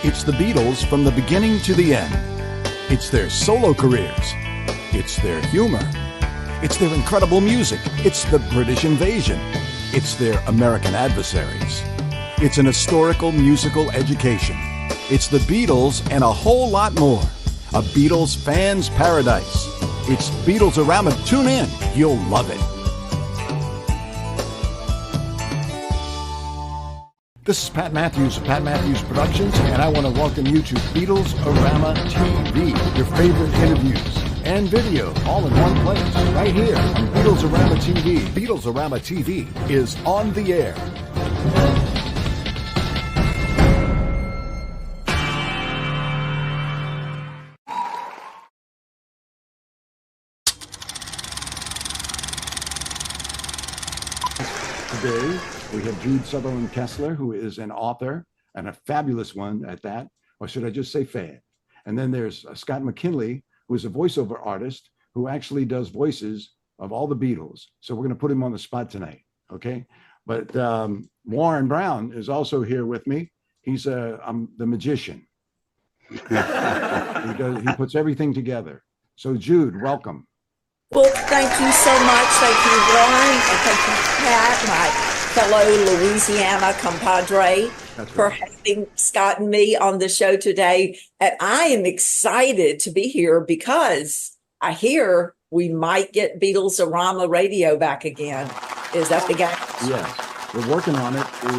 It's the Beatles from the beginning to the end. It's their solo careers. It's their humor. It's their incredible music. It's the British invasion. It's their American adversaries. It's an historical musical education. It's the Beatles and a whole lot more. A Beatles fan's paradise. It's Beatles-orama. Tune in. You'll love it. This is Pat Matthews of Pat Matthews Productions, and I want to welcome you to Beatles-orama TV, your favorite interviews and video all in one place, right here on Beatles-orama TV. Beatles-orama TV is on the air. Today, we have Jude Southerland Kessler, who is an author, and a fabulous one at that, or should I just say fan? And then there's Scott McKinley, who is a voiceover artist who actually does voices of all the Beatles. So we're going to put him on the spot tonight, okay? But Warren Brown is also here with me. He's the magician. He puts everything together. So Jude, welcome. Well, thank you so much. Thank you, Warren, and thank you, Pat, my fellow Louisiana compadre, for having Scott and me on the show today. And I am excited to be here because I hear we might get Beatles-orama radio back again. Is that the game? Yes, we're working on it. We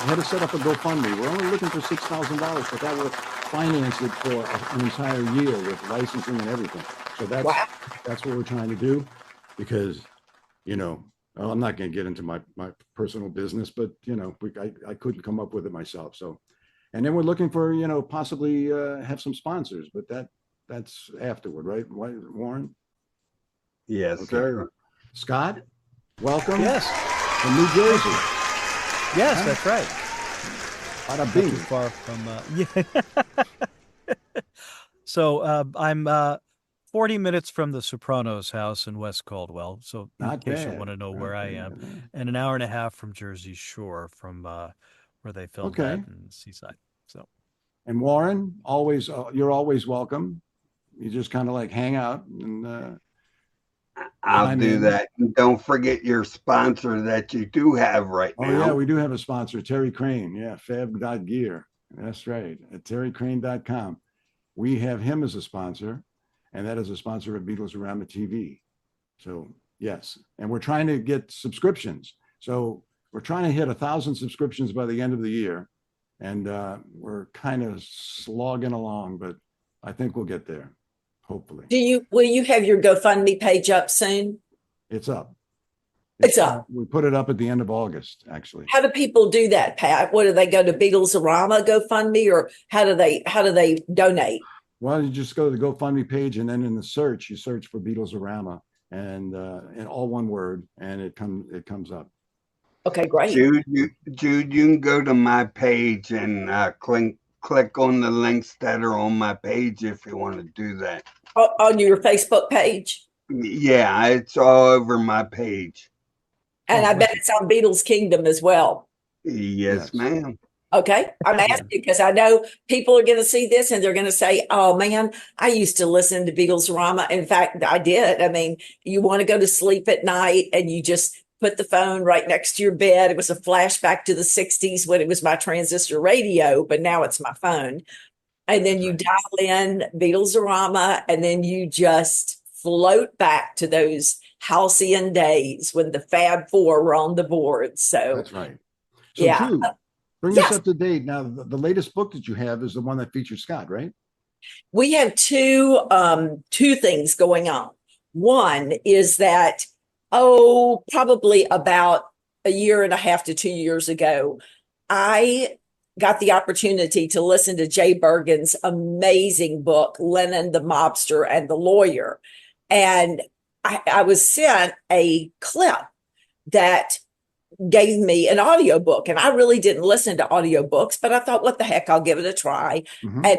had to set up a GoFundMe. We're only looking for $6,000, but that will finance it for an entire year with licensing and everything. So that's what we're trying to do, because, you know, I'm not going to get into my personal business, but, you know, I couldn't come up with it myself. So, and then we're looking for, you know, possibly have some sponsors, but that's afterward, right, Warren? Yes, okay. sir. Scott, welcome. Yes. From New Jersey. Yes, that's right. Bada bing. Not too far from, yeah. So I'm 40 minutes from the Sopranos house in West Caldwell. So in case you want to know where I am, and an hour and a half from Jersey Shore, from where they filmed that in Seaside. So, and Warren, always you're always welcome. You just kind of like hang out, and I'll do that. And don't forget your sponsor that you do have right now. Oh yeah, we do have a sponsor, Terry Crane. Yeah, fab.gear. That's right, at terrycrane.com. We have him as a sponsor, and that is a sponsor of Beatles-orama TV. So yes, and we're trying to get subscriptions. So we're trying to hit 1,000 subscriptions by the end of the year, and we're kind of slogging along, but I think we'll get there, hopefully. Will you have your GoFundMe page up soon? It's up. It's up. We put it up at the end of August, actually. How do people do that, Pat? What do they go to Beatles-orama GoFundMe, or how do they donate? Well, you just go to the GoFundMe page, and then in the search, you search for Beatles-orama, and in all one word, and it comes up. Okay, great. Jude, you can go to my page and click on the links that are on my page if you want to do that. On your Facebook page? Yeah, it's all over my page. And I bet it's on Beatles Kingdom as well. Yes, ma'am. Okay. I'm asking because I know people are going to see this and they're going to say, oh man, I used to listen to Beatles-orama. In fact, I did. I mean, you want to go to sleep at night and you just put the phone right next to your bed. It was a flashback to the 60s when it was my transistor radio, but now it's my phone. And then you dial in Beatles-orama, and then you just float back to those halcyon days when the Fab Four were on the board. So that's right. So yeah. Jude, bring us up to date. Now, the latest book that you have is the one that features Scott, right? We have two things going on. One is that, probably about a year and a half to 2 years ago, I got the opportunity to listen to Jay Bergen's amazing book, Lennon, the Mobster and the Lawyer. And I was sent a clip that gave me an audiobook, and I really didn't listen to audiobooks, but I thought, what the heck, I'll give it a try. Mm-hmm. And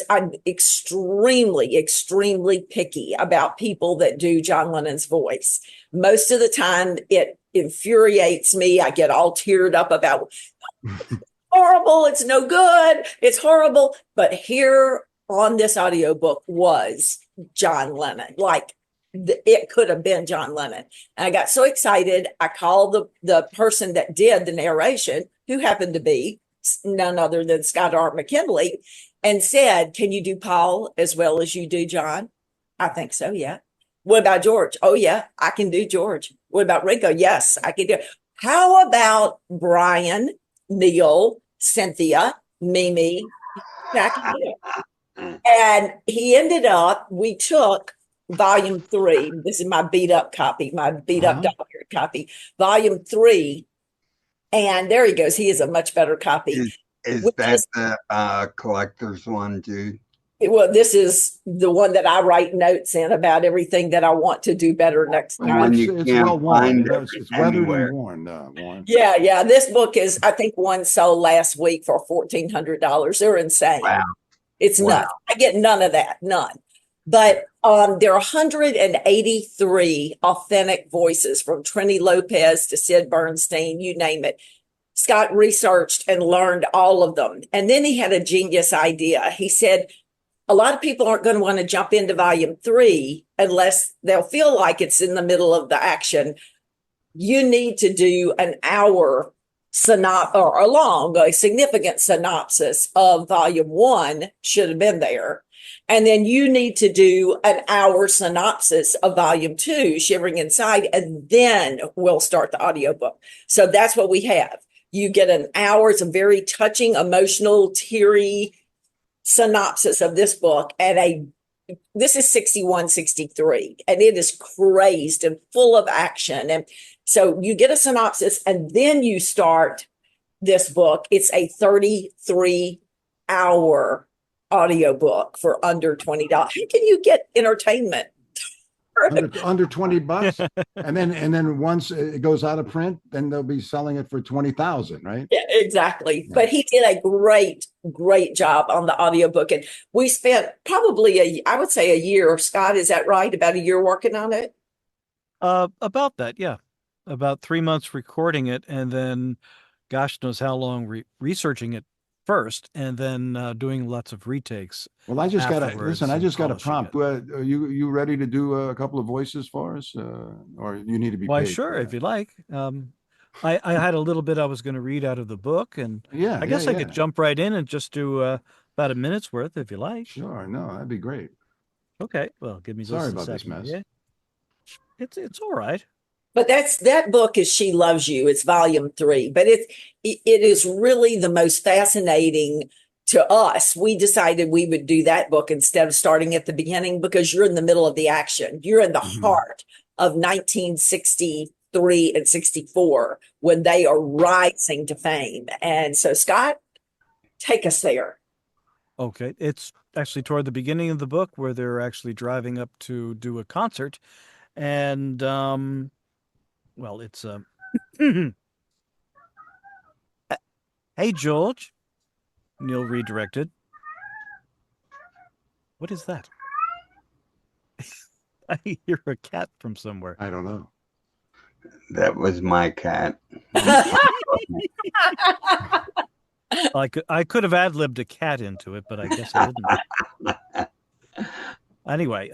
I'm extremely, extremely picky about people that do John Lennon's voice. Most of the time it infuriates me. I get all teared up about or terrible. It's no good. It's horrible. But here on this audiobook was John Lennon. Like it could have been John Lennon. And I got so excited. I called the person that did the narration, who happened to be none other than Scott McKinley, and said, "Can you do Paul as well as you do John?" I think so, yeah. What about George? Oh, yeah, I can do George. What about Ringo? Yes, I can do. How about Brian, Neil, Cynthia, Mimi? I can do it. And he ended up, we took volume 3. This is my beat up copy, my beat up document copy, volume 3. And there he goes. He is a much better copy. Is that the collector's one, Jude? Well, this is the one that I write notes in about everything that I want to do better next time. It's well worn. It's weathered and worn. Warren. Yeah. This book is, I think one sold last week for $1,400. They're insane. Wow. It's nuts. I get none of that, none. But there are 183 authentic voices, from Trini Lopez to Sid Bernstein, you name it. Scott researched and learned all of them. And then he had a genius idea. He said, a lot of people aren't going to want to jump into volume 3 unless they'll feel like it's in the middle of the action. You need to do an hour a significant synopsis of volume 1, should have been there. And then you need to do an hour synopsis of volume 2, Shivering Inside, and then we'll start the audiobook. So that's what we have. You get an hour. It's a very touching, emotional, teary synopsis of this book. And this is 61, 63, and it is crazed and full of action. And so you get a synopsis and then you start this book. It's a 33-hour audiobook for under $20. How can you get entertainment under $20? and then once it goes out of print, then they'll be selling it for 20,000, right? Yeah, exactly. Yeah. But he did a great job on the audiobook. And we spent probably I would say a year. Scott, is that right? About a year working on it? About that, yeah. About 3 months recording it, and then gosh knows how long researching it first, and then doing lots of retakes. Well, I just got a prompt. Are you ready to do a couple of voices for us, or you need to be? Well, sure, if you like. I had a little bit I was going to read out of the book, and I guess I could jump right in and just do about a minute's worth, if you like. Sure, no, that'd be great. Okay, well, give me just Sorry a about second. this mess. Yeah. It's all right. But that book is She Loves You. It's volume 3, but it is really the most fascinating to us. We decided we would do that book instead of starting at the beginning, because you're in the middle of the action. You're in the heart of 1963 and 64 when they are rising to fame. And so, Scott, take us there. Okay. It's actually toward the beginning of the book where they're actually driving up to do a concert. And, well, it's, hey, George, Neil redirected. What is that? I hear a cat from somewhere. I don't know. That was my cat. I could have ad-libbed a cat into it, but I guess I didn't. Anyway,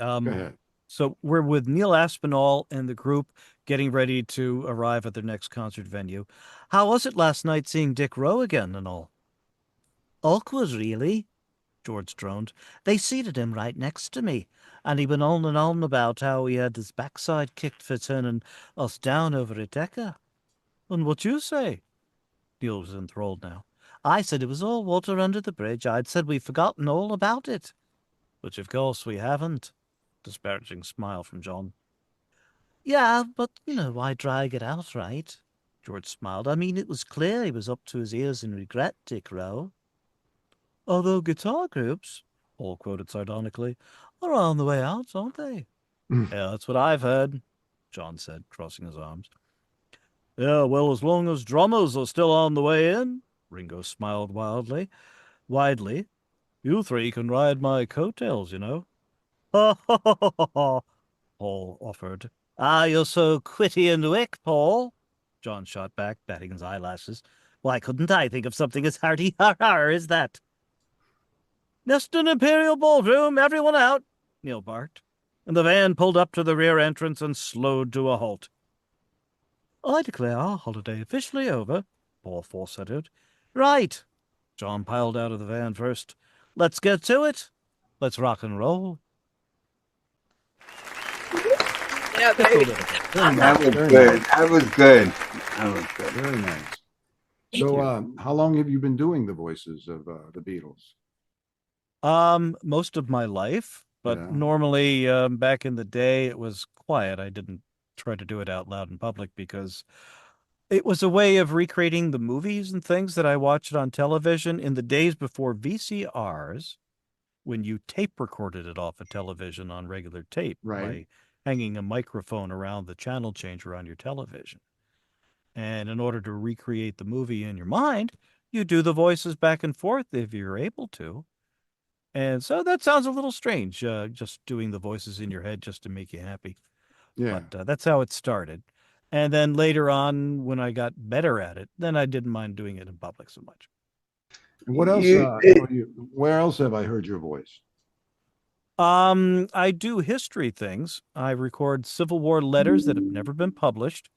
so we're with Neil Aspinall and the group getting ready to arrive at their next concert venue. How was it last night seeing Dick Rowe again and all? Awkward, really, George droned. They seated him right next to me, and he went on and on about how he had his backside kicked for turning us down over a decker. And what you say? Neil was enthralled now. I said it was all water under the bridge. I'd said we'd forgotten all about it. Which, of course, we haven't. Disparaging smile from John. Yeah, but, why drag it out, right? George smiled. I mean, it was clear he was up to his ears in regret, Dick Rowe. Although guitar groups, all quoted sardonically, are on the way out, aren't they? Yeah, that's what I've heard, John said, crossing his arms. Yeah, well, as long as drummers are still on the way in, Ringo smiled widely. You three can ride my coattails, Ha ha ha ha ha, Paul offered. Ah, you're so quitty and wick, Paul, John shot back, batting his eyelashes. Why couldn't I think of something as hearty har as that? Neston Imperial Ballroom, everyone out, Neil barked, and the van pulled up to the rear entrance and slowed to a halt. I declare our holiday officially over, Paul falsettoed. Right. John piled out of the van first. Let's get to it. Let's rock and roll. Yeah, That was good. That was good. That was good. Very nice. So, how long have you been doing the voices of the Beatles? Most of my life, but Yeah. normally back in the day it was quiet. I didn't try to do it out loud in public because it was a way of recreating the movies and things that I watched on television in the days before VCRs, when you tape recorded it off a television on regular tape Right. by hanging a microphone around the channel changer on your television. And in order to recreate the movie in your mind, you do the voices back and forth if you're able to. And so that sounds a little strange, just doing the voices in your head just to make you happy. Yeah. But that's how it started. And then later on, when I got better at it, then I didn't mind doing it in public so much. And what else? Where else have I heard your voice? I do history things. I record Civil War letters that have never been published.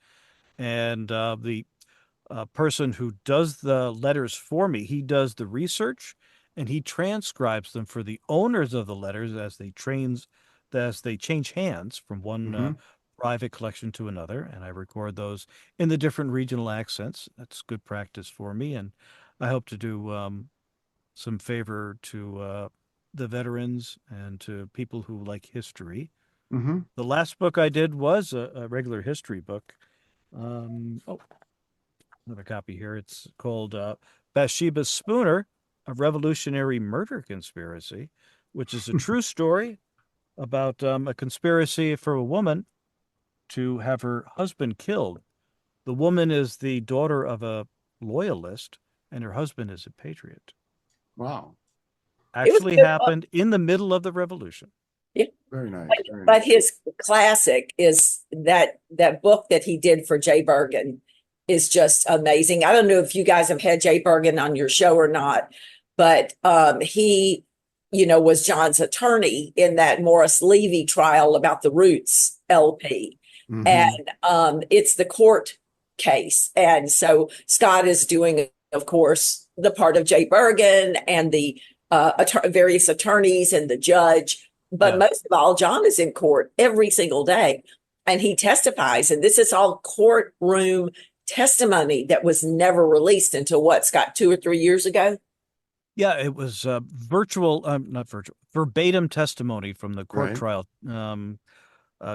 And the person who does the letters for me, he does the research and he transcribes them for the owners of the letters as they change hands from one private collection to another. And I record those in the different regional accents. That's good practice for me. And I hope to do some favor to the veterans and to people who like history. Mm-hmm. The last book I did was a regular history book. Another copy here. It's called Bathsheba Spooner, a Revolutionary Murder Conspiracy, which is a true story about a conspiracy for a woman to have her husband killed. The woman is the daughter of a loyalist, and her husband is a patriot. Wow. Actually happened in the middle of the revolution. Yeah. Very nice. But his classic is that book that he did for Jay Bergen is just amazing. I don't know if you guys have had Jay Bergen on your show or not, but he, was John's attorney in that Morris Levy trial about the Roots LP. Mm-hmm. And it's the court case. And so Scott is doing, of course, the part of Jay Bergen and the various attorneys and the judge. But most of all, John is in court every single day and he testifies. And this is all courtroom testimony that was never released until what, Scott, 2 or 3 years ago? Yeah, it was not virtual, verbatim testimony from the court trial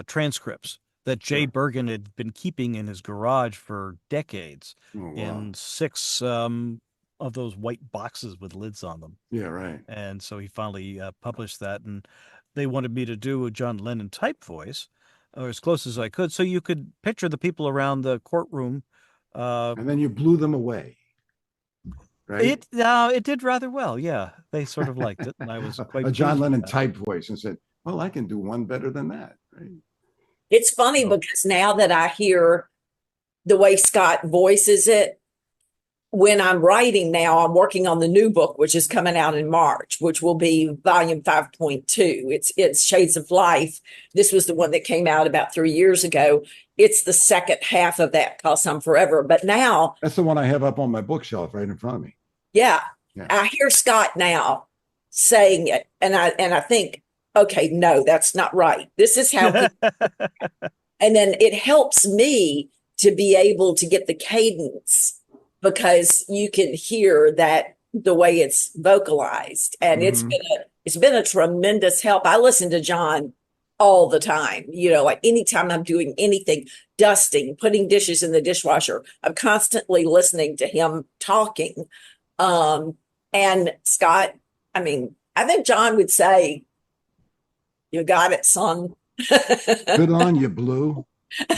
transcripts that Jay Bergen had been keeping in his garage for decades in 6 of those white boxes with lids on them. Yeah, right. And so he finally published that, and they wanted me to do a John Lennon type voice, or as close as I could, so you could picture the people around the courtroom. And then you blew them away. Right? It did rather well. Yeah, they sort of liked it, and I was quite a John Lennon type voice, and said, "Well, I can do one better than that." Right? It's funny because now that I hear the way Scott voices it, when I'm writing now, I'm working on the new book, which is coming out in March, which will be volume 5.2. It's Shades of Life. This was the one that came out about 3 years ago. It's the second half of that called Some Forever. But now that's the one I have up on my bookshelf right in front of me. Yeah. I hear Scott now saying it, and I think, okay, no, that's not right. This is how and then it helps me to be able to get the cadence because you can hear that the way it's vocalized. And it's been a tremendous help. I listen to John all the time, like anytime I'm doing anything, dusting, putting dishes in the dishwasher, I'm constantly listening to him talking. And Scott, I think John would say, "You got it, son." Good on you, Blue.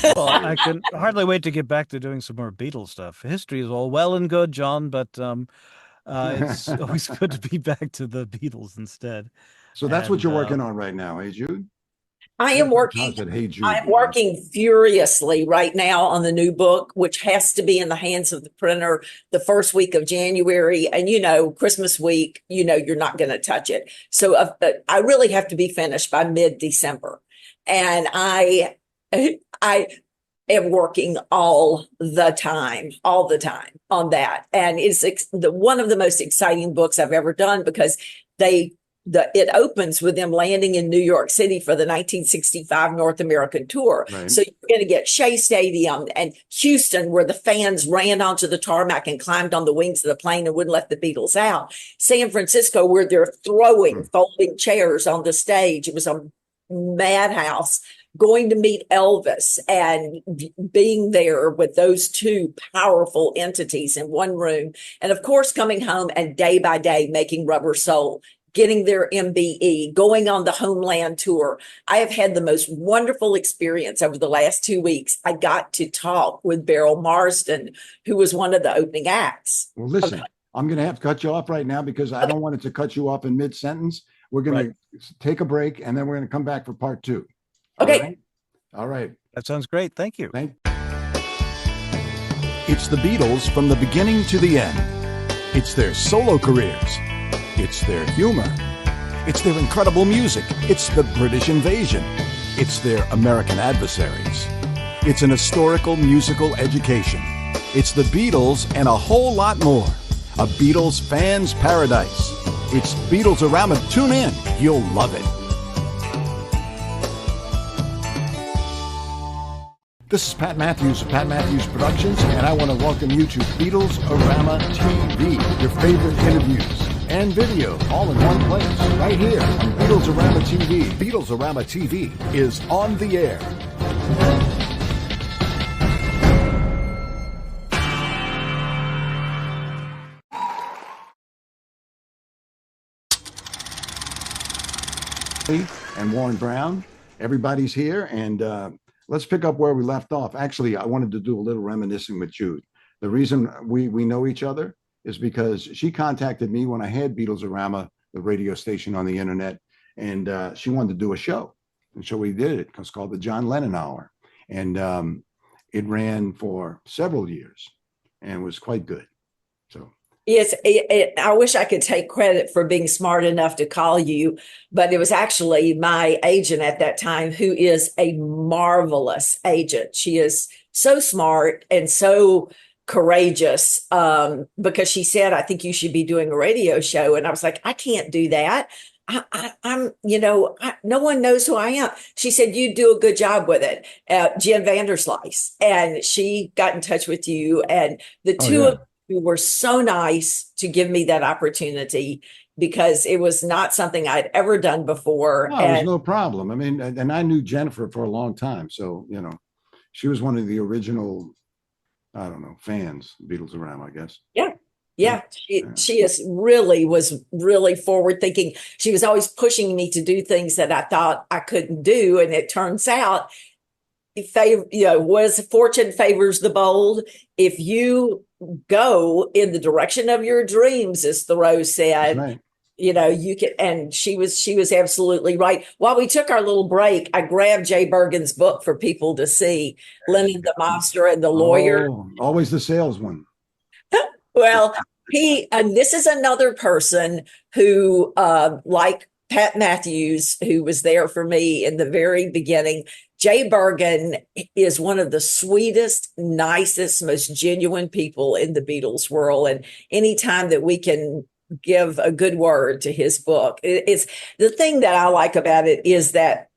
Well, I can hardly wait to get back to doing some more Beatles stuff. History is all well and good, John, but it's always good to be back to the Beatles instead. So that's what you're working on right now, eh, Jude? I am working. How's it? Hey Jude. I'm working furiously right now on the new book, which has to be in the hands of the printer the first week of January. And Christmas week, you're not going to touch it. So I really have to be finished by mid-December. And I am working all the time on that. And it's one of the most exciting books I've ever done, because it opens with them landing in New York City for the 1965 North American tour. Right. So you're going to get Shea Stadium and Houston, where the fans ran onto the tarmac and climbed on the wings of the plane and wouldn't let the Beatles out. San Francisco, where they're throwing folding chairs on the stage. It was a madhouse. Going to meet Elvis and being there with those two powerful entities in one room. And of course, coming home and day by day making Rubber Soul, getting their MBE, going on the Homeland tour. I have had the most wonderful experience over the last 2 weeks. I got to talk with Beryl Marsden, who was one of the opening acts. Well, listen, I'm going to have to cut you off right now, because I don't want it to cut you off in mid-sentence. We're going to take a break, and then we're going to come back for part 2. Okay. All right. That sounds great. Thank you. It's the Beatles from the beginning to the end. It's their solo careers. It's their humor. It's their incredible music. It's the British invasion. It's their American adversaries. It's an historical musical education. It's the Beatles and a whole lot more. A Beatles fan's paradise. It's Beatles-orama. Tune in. You'll love it. This is Pat Matthews of Pat Matthews Productions, and I want to welcome you to Beatles-orama TV, your favorite interviews and video, all in one place, right here on Beatles-orama TV. Beatles-orama TV is on the air. And Warren Brown, everybody's here, and let's pick up where we left off. Actually, I wanted to do a little reminiscing with Jude. The reason we know each other is because she contacted me when I had Beatles-orama, the radio station on the internet, and she wanted to do a show. And so we did it. It's called the John Lennon Hour. And it ran for several years and was quite good. So Yes, I wish I could take credit for being smart enough to call you, but it was actually my agent at that time, who is a marvelous agent. She is so smart and so courageous, because she said, I think you should be doing a radio show. And I was like, I can't do that. I'm, no one knows who I am. She said, you do a good job with it. Jen Vanderslice. And she got in touch with you, and the two of you were so nice to give me that opportunity, because it was not something I'd ever done before. No, it was no problem. I mean, and I knew Jennifer for a long time. So, she was one of the original, I don't know, fans, Beatles-orama, I guess. Yeah. She was really forward thinking. She was always pushing me to do things that I thought I couldn't do. And it turns out, was fortune favors the bold. If you go in the direction of your dreams, as Thoreau said, right, you can. And she was absolutely right. While we took our little break, I grabbed Jay Bergen's book for people to see, Lennon, the Monster and the Lawyer. Oh, always the salesman. Well, and this is another person who, like Pat Matthews, who was there for me in the very beginning. Jay Bergen is one of the sweetest, nicest, most genuine people in the Beatles world. And anytime that we can give a good word to his book, it's the thing that I like about it is that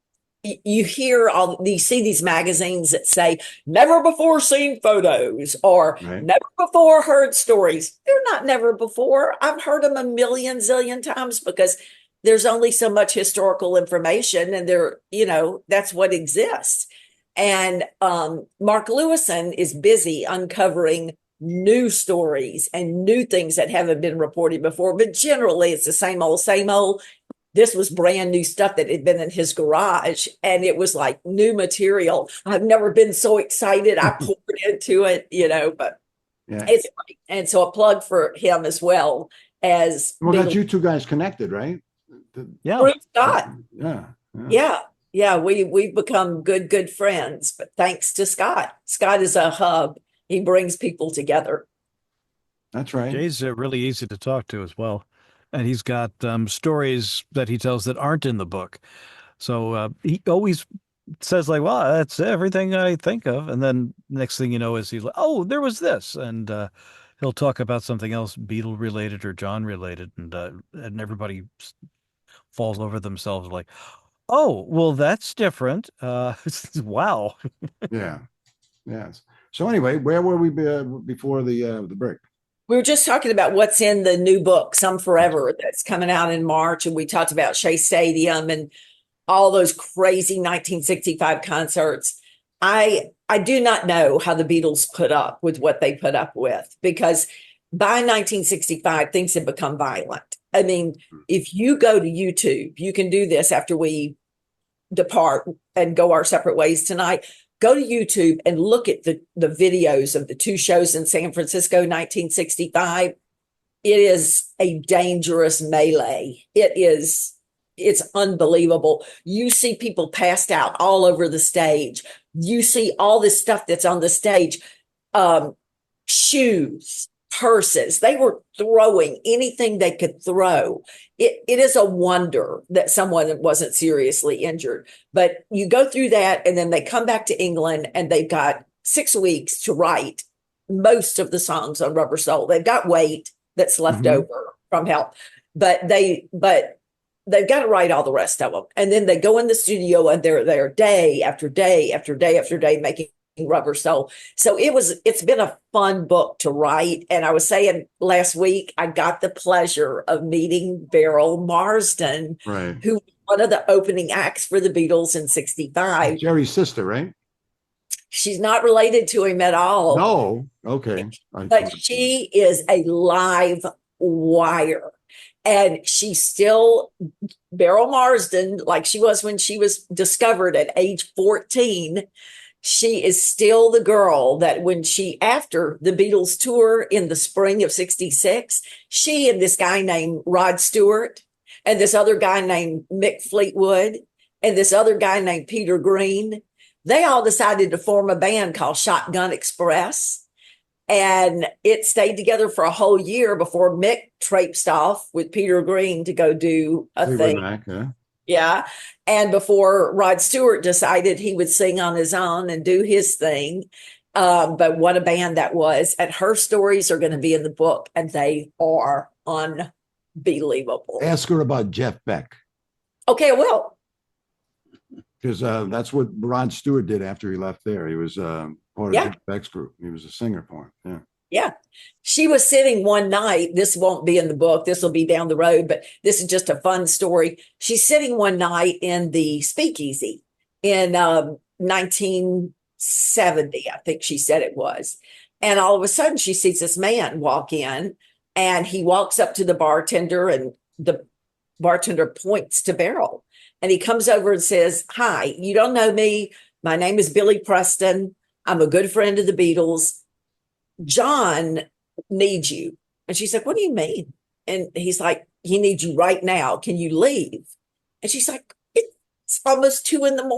you see these magazines that say never before seen photos or never before heard stories. They're not never before. I've heard them a million zillion times, because there's only so much historical information, and that's what exists. And Mark Lewison is busy uncovering new stories and new things that haven't been reported before. But generally, it's the same old, same old. This was brand new stuff that had been in his garage, and it was like new material. I've never been so excited. I poured into it, but it's great. And so a plug for him as well as. Well, that you two guys connected, right? Bruce Scott. Yeah. Yeah, we've become good friends, but thanks to Scott. Scott is a hub. He brings people together. That's right. Jay's really easy to talk to as well. And he's got stories that he tells that aren't in the book. So he always says like, well, that's everything I think of. And then next thing you know is he's like, oh, there was this. And he'll talk about something else Beatle related or John related. And everybody falls over themselves like, oh, well, that's different. Wow. Yeah. Yes. So anyway, where were we before the break? We were just talking about what's in the new book, Some Forever, that's coming out in March. And we talked about Shea Stadium and all those crazy 1965 concerts. I do not know how the Beatles put up with what they put up with, because by 1965, things had become violent. I mean, if you go to YouTube, you can do this after we depart and go our separate ways tonight. Go to YouTube and look at the videos of the two shows in San Francisco, 1965. It is a dangerous melee. It's unbelievable. You see people passed out all over the stage. You see all this stuff that's on the stage. Shoes, purses. They were throwing anything they could throw. It is a wonder that someone wasn't seriously injured. But you go through that, and then they come back to England, and they've got 6 weeks to write most of the songs on Rubber Soul. They've got weight that's left over from Help, but they've got to write all the rest of them. And then they go in the studio, and they're there day after day after day after day making Rubber Soul. So it's been a fun book to write. And I was saying last week, I got the pleasure of meeting Beryl Marsden, Right. who was one of the opening acts for the Beatles in 65. Jerry's sister, right? She's not related to him at all. No. Okay. But she is a live wire. And she's still Beryl Marsden, like she was when she was discovered at age 14. She is still the girl that after the Beatles tour in the spring of 66, she and this guy named Rod Stewart and this other guy named Mick Fleetwood and this other guy named Peter Green, they all decided to form a band called Shotgun Express. And it stayed together for a whole year before Mick traipsed off with Peter Green to go do a thing. Back, yeah. Yeah. And before Rod Stewart decided he would sing on his own and do his thing. But what a band that was. And her stories are going to be in the book, and they are unbelievable. Ask her about Jeff Beck. Okay, I will. Because that's what Rod Stewart did after he left there. He was part of Jeff Beck's group. He was a singer for him. Yeah. Yeah. She was sitting one night. This won't be in the book. This will be down the road, but this is just a fun story. She's sitting one night in the Speakeasy in 1970, I think she said it was. And all of a sudden she sees this man walk in, and he walks up to the bartender, and the bartender points to Beryl, and he comes over and says, "Hi, you don't know me. My name is Billy Preston. I'm a good friend of the Beatles. John needs you." And she's like, "What do you mean?" And he's like, "He needs you right now. Can you leave?" And she's like, "It's almost 2 a.m.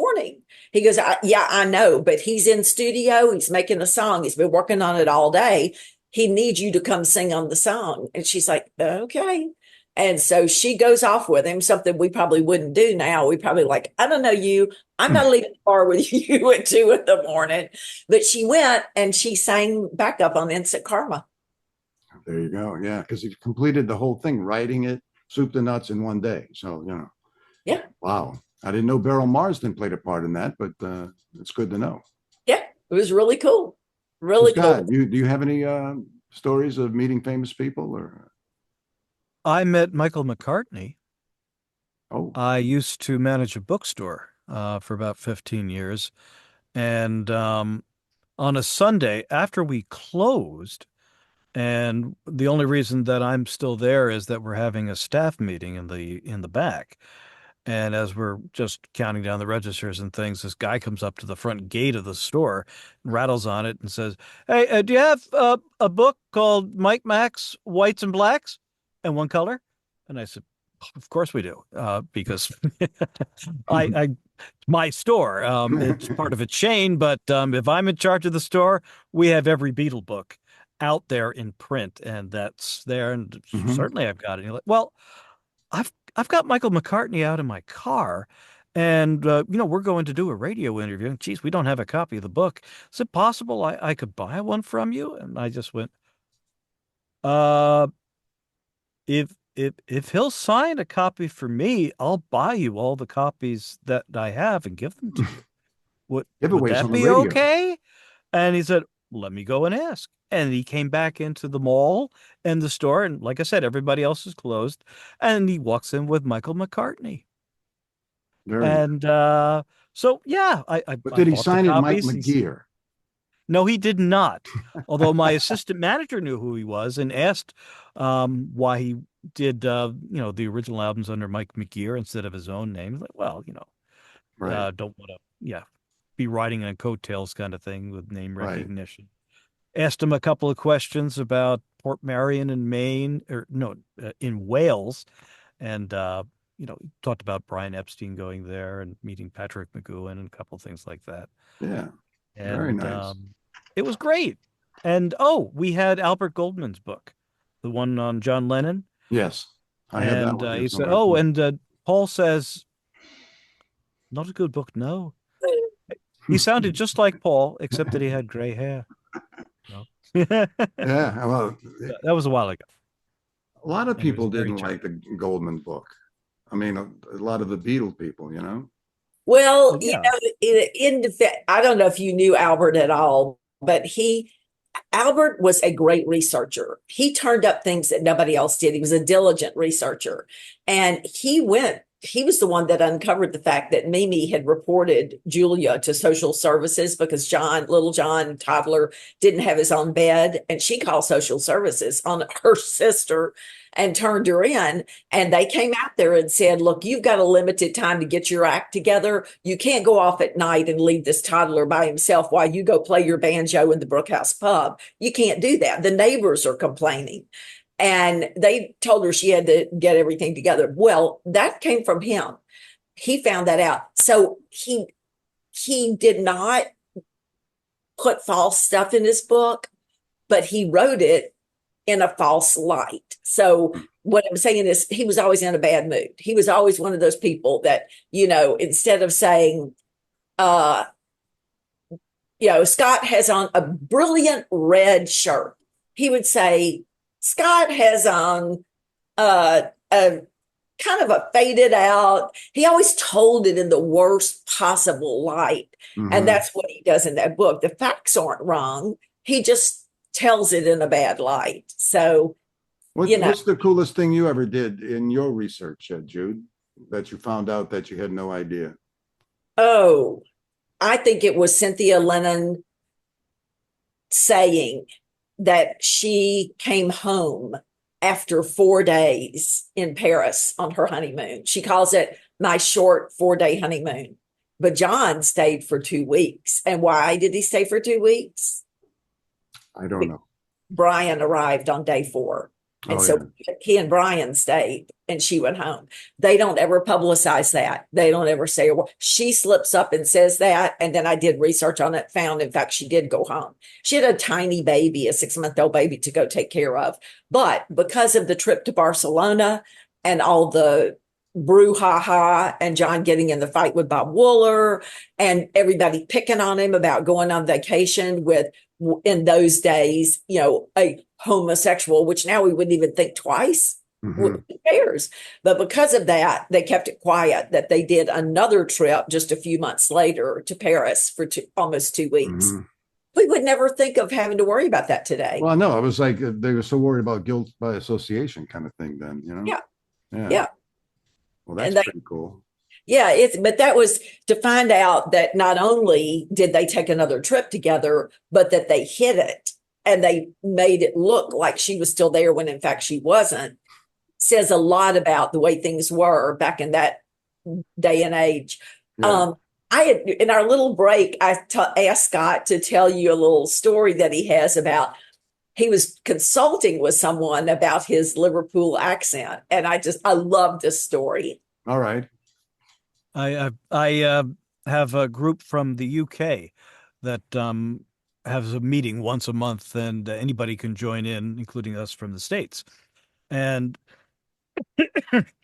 He goes, "Yeah, I know, but he's in studio. He's making a song. He's been working on it all day. He needs you to come sing on the song." And she's like, "Okay." And so she goes off with him, something we probably wouldn't do now. We probably like, "I don't know you. I'm not leaving the bar with you at 2 a.m. But she went and she sang backup on Instant Karma. There you go. Yeah, because he completed the whole thing, writing it, soup to nuts in one day. So, Yeah. Wow. I didn't know Beryl Marsden played a part in that, but it's good to know. Yeah, it was really cool. Really Scott, cool. do you have any stories of meeting famous people? Or I met Michael McCartney. Oh, I used to manage a bookstore for about 15 years. And on a Sunday after we closed, and the only reason that I'm still there is that we're having a staff meeting in the back. And as we're just counting down the registers and things, this guy comes up to the front gate of the store, rattles on it, and says, "Hey, do you have a book called Mike Mack's Whites and Blacks and One Color?" And I said, Of course we do, because I my store. It's part of a chain, but if I'm in charge of the store, we have every Beatle book out there in print, and that's there. And certainly I've got it. And you're like, well, I've got Michael McCartney out in my car, and we're going to do a radio interview. And geez, we don't have a copy of the book. Is it possible I could buy one from you? And I just went, if he'll sign a copy for me, I'll buy you all the copies that I have and give them to you. Would that be okay? And he said, let me go and ask. And he came back into the mall and the store. And like I said, everybody else is closed. And he walks in with Michael McCartney. So, yeah. But did he sign it Mike McGear? No, he did not. Although my assistant manager knew who he was and asked why he did, the original albums under Mike McGear instead of his own name. He's like, well, don't want to, be riding on coattails kind of thing with name recognition. Asked him a couple of questions about Port Marion in Maine, in Wales. And, talked about Brian Epstein going there and meeting Patrick McGowan and a couple of things like that. Yeah. And, very nice. It was great. And, we had Albert Goldman's book, the one on John Lennon. Yes. I had that one. He said, and Paul says, not a good book, no. He sounded just like Paul, except that he had gray hair. No. Yeah, well, that was a while ago. A lot of people didn't like the Goldman book. I mean, a lot of the Beatles people, Well, I don't know if you knew Albert at all, but Albert was a great researcher. He turned up things that nobody else did. He was a diligent researcher. And he was the one that uncovered the fact that Mimi had reported Julia to social services because little John, toddler, didn't have his own bed. And she called social services on her sister and turned her in. And they came out there and said, look, you've got a limited time to get your act together. You can't go off at night and leave this toddler by himself while you go play your banjo in the Brookhouse pub. You can't do that. The neighbors are complaining. And they told her she had to get everything together. Well, that came from him. He found that out. So he did not put false stuff in his book, but he wrote it in a false light. So what I'm saying is he was always in a bad mood. He was always one of those people that, instead of saying, Scott has on a brilliant red shirt, he would say, Scott has on a kind of a faded out. He always told it in the worst possible light. And that's what he does in that book. The facts aren't wrong. He just tells it in a bad light. So, what's the coolest thing you ever did in your research, Jude, that you found out that you had no idea? Oh, I think it was Cynthia Lennon saying that she came home after 4 days in Paris on her honeymoon. She calls it my short 4-day honeymoon. But John stayed for 2 weeks. And why did he stay for 2 weeks? I don't know. Brian arrived on day 4. And he and Brian stayed and she went home. They don't ever publicize that. They don't ever say, well, she slips up and says that. And then I did research on it, found, in fact, she did go home. She had a tiny baby, a 6-month-old baby to go take care of. But because of the trip to Barcelona and all the brouhaha and John getting in the fight with Bob Wooler and everybody picking on him about going on vacation with, in those days, a homosexual, which now we wouldn't even think twice. Who cares? But because of that, they kept it quiet that they did another trip just a few months later to Paris for almost 2 weeks. We would never think of having to worry about that today. Well, no, it was like they were so worried about guilt by association kind of thing then, Yeah. Well, that's pretty cool. Yeah, but that was to find out that not only did they take another trip together, but that they hid it and they made it look like she was still there when in fact she wasn't, says a lot about the way things were back in that day and age. Yeah. In our little break, I asked Scott to tell you a little story that he has about he was consulting with someone about his Liverpool accent. And I love this story. All right. I have a group from the UK that has a meeting once a month, and anybody can join in, including us from the States. And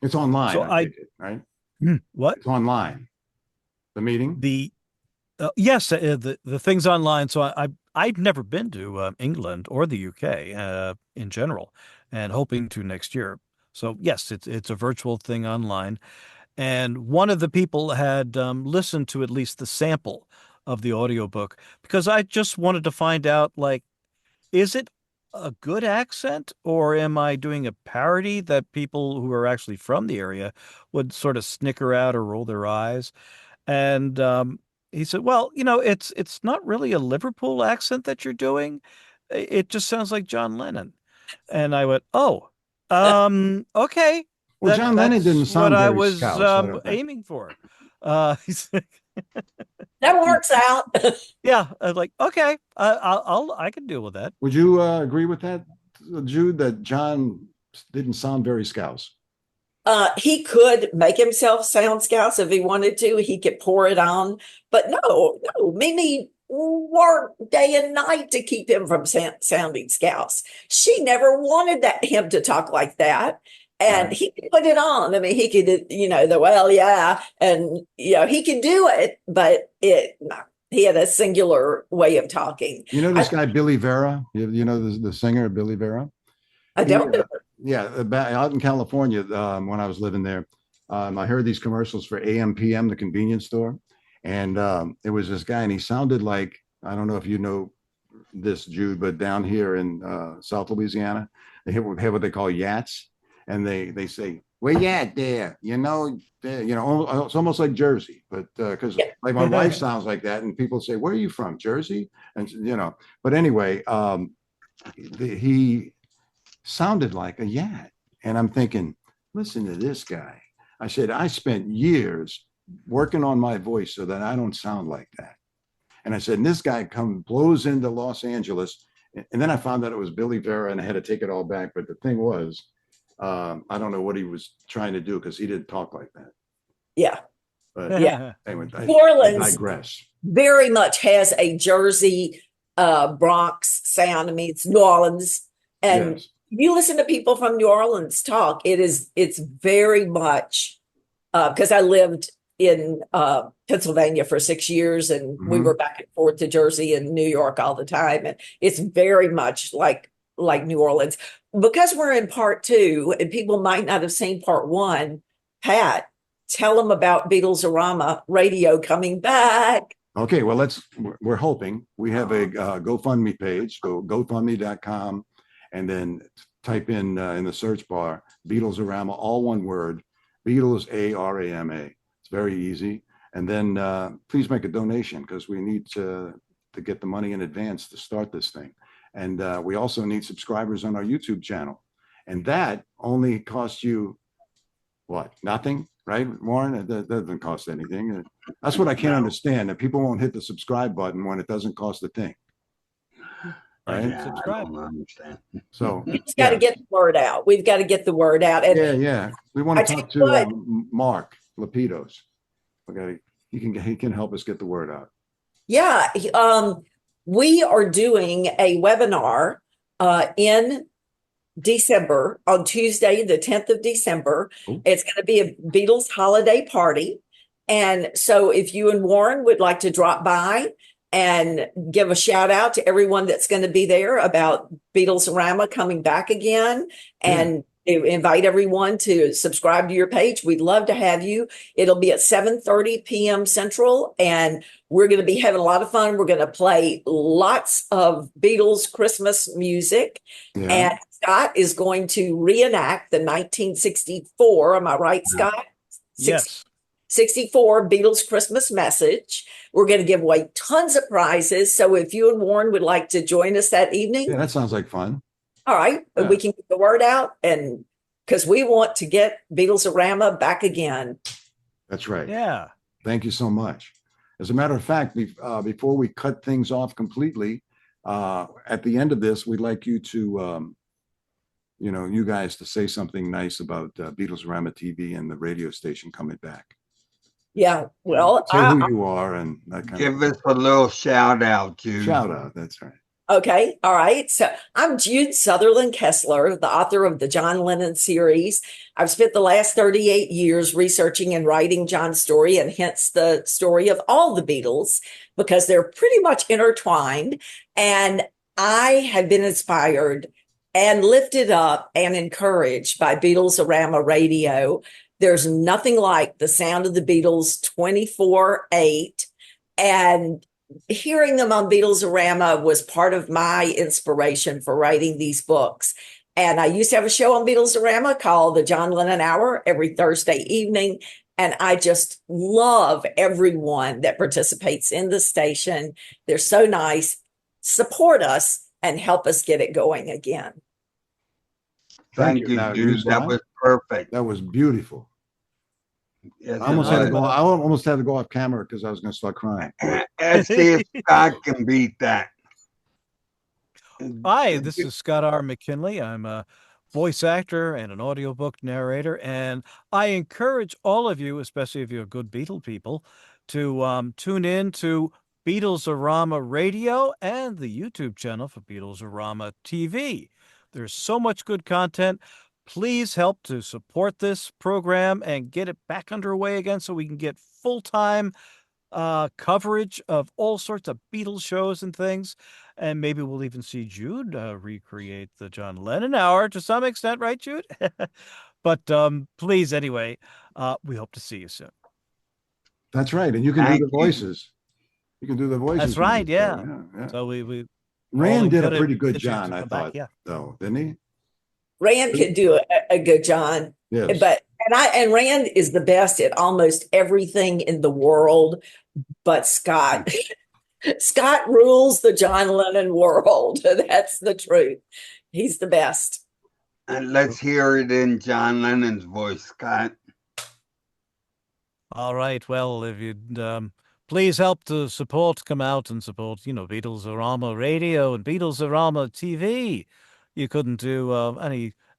It's online, so I take it, right? What? It's online. The meeting? Yes, the thing's online. So I've never been to England or the UK in general, and hoping to next year. So yes, it's a virtual thing online. And one of the people had listened to at least the sample of the audiobook because I just wanted to find out, like, is it a good accent or am I doing a parody that people who are actually from the area would sort of snicker at or roll their eyes? And he said, well, it's not really a Liverpool accent that you're doing. It just sounds like John Lennon. And I went, oh, okay. Well, John Lennon didn't That's sound what I very was Scouse, I don't think. aiming for. He's like, That works out. yeah, I was like, okay, I can deal with that. Would you agree with that, Jude, that John didn't sound very Scouse? He could make himself sound Scouse if he wanted to. He could pour it on, but no, Mimi worked day and night to keep him from sounding Scouse. She never wanted him to talk like that, and Right. he could put it on. I mean, he could, and he could do it, but he had a singular way of talking. You know this guy, Billy Vera? You know the singer, Billy Vera? I don't know. Yeah, out in California, when I was living there, I heard these commercials for AM/PM, the convenience store, and it was this guy, and he sounded like, I don't know if you know this, Jude, but down here in South Louisiana, they have what they call yats, and they say, "Where you at there?" It's almost like Jersey, but because like my wife sounds like that, and people say, "Where are you from, Jersey?" And but anyway, he sounded like a yat. And I'm thinking, listen to this guy. I said, I spent years working on my voice so that I don't sound like that. And I said, and this guy blows into Los Angeles. And then I found out it was Billy Vera, and I had to take it all back. But the thing was, I don't know what he was trying to do because he didn't talk like that. Yeah. But yeah. Anyway, New Orleans I digress. Very much has a Jersey, Bronx sound. I mean, it's New Orleans. And Yes. you listen to people from New Orleans talk, it's very much because I lived in Pennsylvania for 6 years, and we were back and forth to Jersey and New York all the time, and it's very much like New Orleans. Because we're in part 2 and people might not have seen part 1, Pat, tell them about Beatles-orama radio coming back. Okay, well, we're hoping. We have a GoFundMe page. Go GoFundMe.com, and then type in the search bar, Beatles-orama, all one word, Beatles ARAMA. It's very easy. And then please make a donation because we need to get the money in advance to start this thing. And we also need subscribers on our YouTube channel. And that only costs you, what, nothing? Right, Warren? That doesn't cost anything. That's what I can't understand, that people won't hit the subscribe button when it doesn't cost a thing. Right? Yeah, Subscribe. I don't understand. So We've got to get the word out. We've got to get the word out. And yeah. We want I to tell talk you to what. Mark Lapidos. Okay, he can help us get the word out. Yeah, we are doing a webinar in December on Tuesday, the 10th of December. Ooh. It's going to be a Beatles holiday party. And so if you and Warren would like to drop by and give a shout out to everyone that's going to be there about Beatles-orama coming back again, and invite everyone to subscribe to your page. We'd love to have you. It'll be at 7:30 p.m. Central, and we're going to be having a lot of fun. We're going to play lots of Beatles Christmas music, and Scott is going to reenact the 1964. Am I right, Scott? Yes. 64 Beatles Christmas message. We're going to give away tons of prizes. So if you and Warren would like to join us that evening, Yeah, that sounds like fun. all right, Yeah. we can get the word out, and because we want to get Beatles-orama back again. That's right. Yeah. Thank you so much. As a matter of fact, before we cut things off completely, At the end of this, we'd like you to, you guys to say something nice about Beatlesarama TV and the radio station coming back. Yeah, well, say who you are and that kind Give us a little shout out, Jude. Shout out, that's right. Okay, all right. So I'm Jude Southerland Kessler, the author of the John Lennon series. I've spent the last 38 years researching and writing John's story, and hence the story of all the Beatles, because they're pretty much intertwined. And I have been inspired and lifted up and encouraged by Beatlesarama Radio. There's nothing like the sound of the Beatles 24/8. And hearing them on Beatlesarama was part of my inspiration for writing these books. And I used to have a show on Beatlesarama called the John Lennon Hour every Thursday evening. And I just love everyone that participates in the station. They're so nice. Support us and help us get it going again. Thank you, Jude. That was perfect. That was beautiful. Yes, I almost had to go off camera because I was going to start crying. Let's see if Scott can beat that. Hi, this is Scott R. McKinley. I'm a voice actor and an audiobook narrator, and I encourage all of you, especially if you're good Beatle people, to tune in to Beatlesarama Radio and the YouTube channel for Beatlesarama TV. There's so much good content. Please help to support this program and get it back underway again so we can get full-time coverage of all sorts of Beatles shows and things. And maybe we'll even see Jude recreate the John Lennon Hour to some extent, right, Jude? But please, anyway, we hope to see you soon. That's right. And you can do the voices. You can do the voices. That's right, yeah. So we Rand did a pretty good John, I thought, though, didn't he? Rand could do a good John, yes. And Rand is the best at almost everything in the world, but Scott rules the John Lennon world. That's the truth. He's the best. And let's hear it in John Lennon's voice, Scott. All right. Well, if you'd please help to come out and support, Beatlesarama Radio and Beatlesarama TV. You couldn't do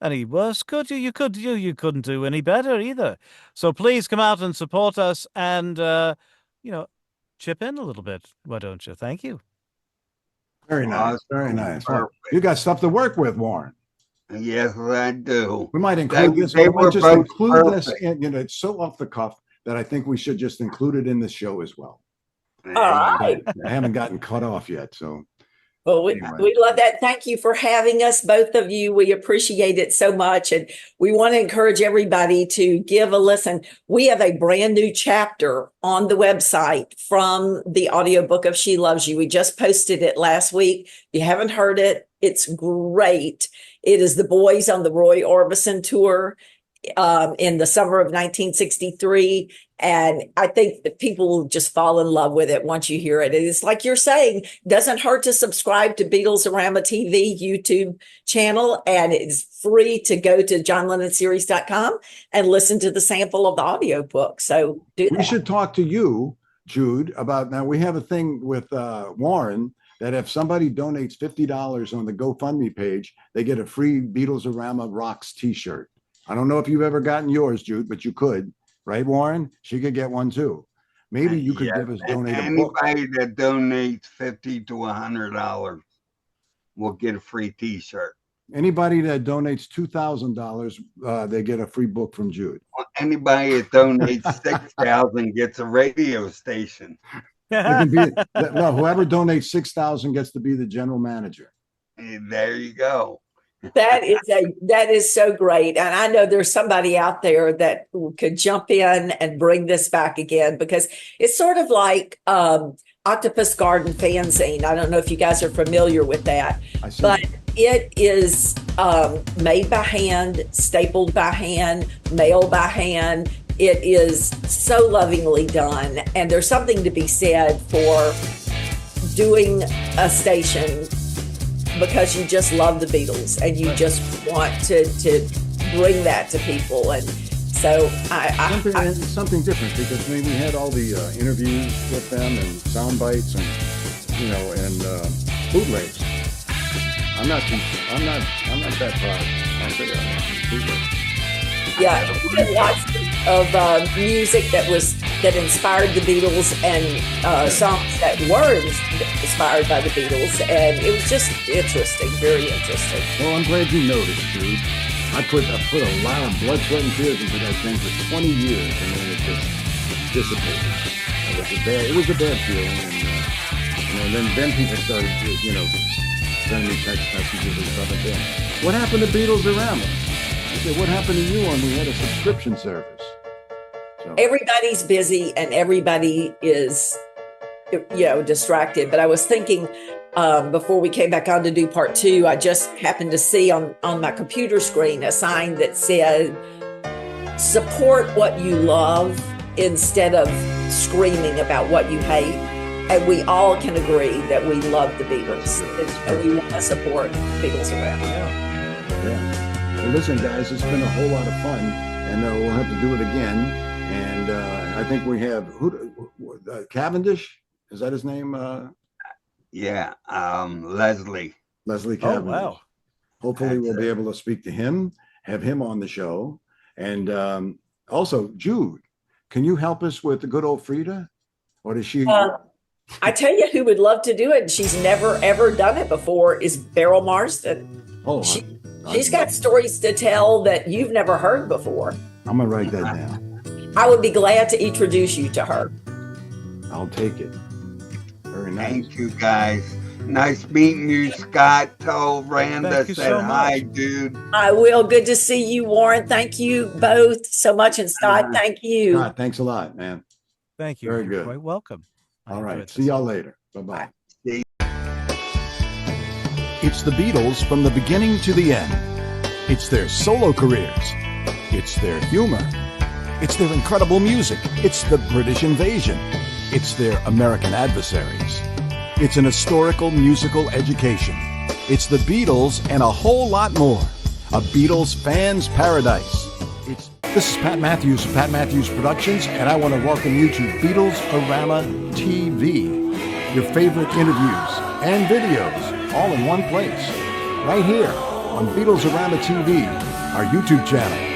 any worse, could you? You couldn't do any better either. So please come out and support us and chip in a little bit. Why don't you? Thank you. Very nice. Very nice. Well, you got stuff to work with, Warren. Yes, I do. We might include this. We might just include this. It's so off the cuff that I think we should just include it in the show as well. All right. I haven't gotten cut off yet, so. Well, we love that. Thank you for having us, both of you. We appreciate it so much. And we want to encourage everybody to give a listen. We have a brand new chapter on the website from the audiobook of She Loves You. We just posted it last week. If you haven't heard it, it's great. It is the boys on the Roy Orbison tour in the summer of 1963. And I think that people will just fall in love with it once you hear it. It's like you're saying, doesn't hurt to subscribe to Beatlesarama TV YouTube channel. And it's free to go to johnlennonseries.com and listen to the sample of the audiobook. So do that. We should talk to you, Jude, about now we have a thing with Warren that if somebody donates $50 on the GoFundMe page, they get a free Beatlesarama Rocks t-shirt. I don't know if you've ever gotten yours, Jude, but you could. Right, Warren? She could get one too. Maybe you could donate a book. Anybody that donates $50 to $100 will get a free t-shirt. Anybody that donates $2,000, they get a free book from Jude. Anybody that donates $6,000 gets a radio station. Whoever donates $6,000 gets to be the general manager. And there you go. That is so great. And I know there's somebody out there that could jump in and bring this back again, because it's sort of like Octopus Garden fanzine. I don't know if you guys are familiar with that, but it is made by hand, stapled by hand, mailed by hand. It is so lovingly done. And there's something to be said for doing a station because you just love the Beatles and you just want to bring that to people. And so something different, because we had all the interviews with them and sound bites and bootlegs. I'm not that far. Bootlegs. Yeah, we had lots of music that inspired the Beatles and songs that were inspired by the Beatles, and it was just interesting, very interesting. Well, I'm glad you noticed, Jude. I put a lot of blood, sweat, and tears into that thing for 20 years, and then it just dissipated. It was a bad feeling, and then people started, sending me text messages and stuff like that. What happened to Beatles-orama? I said, what happened to you when we had a subscription service? So. Everybody's busy and everybody is, distracted. But I was thinking before we came back on to do part 2, I just happened to see on my computer screen a sign that said, support what you love instead of screaming about what you hate. And we all can agree that we love the Beatles and we want to support Beatles-orama. Yeah. Well, listen, guys, it's been a whole lot of fun, and we'll have to do it again. And I think we have Cavendish. Is that his name? Yeah, Leslie. Leslie Cavendish. Oh, wow. Hopefully, we'll be able to speak to him, have him on the show, and also Jude. Can you help us with the good old Frida, or does she? I tell you, who would love to do it? She's never ever done it before. Is Beryl Marsden? Oh. She's got stories to tell that you've never heard before. I'm going to write that down. I would be glad to introduce you to her. I'll take it. Very nice. Thank you, guys. Nice meeting you, Scott. Tell Randa said hi, dude. I will. Good to see you, Warren. Thank you both so much. And Scott, thank you. Scott, thanks a lot, man. Thank you. Very You're good. quite welcome. All right. See y'all later. Bye-bye. It's the Beatles from the beginning to the end. It's their solo careers. It's their humor. It's their incredible music. It's the British invasion. It's their American adversaries. It's an historical musical education. It's the Beatles and a whole lot more. A Beatles fan's paradise. This is Pat Matthews of Pat Matthews Productions, and I want to welcome you to Beatles-orama TV. Your favorite interviews and videos all in one place. Right here on Beatles-orama TV, our YouTube channel.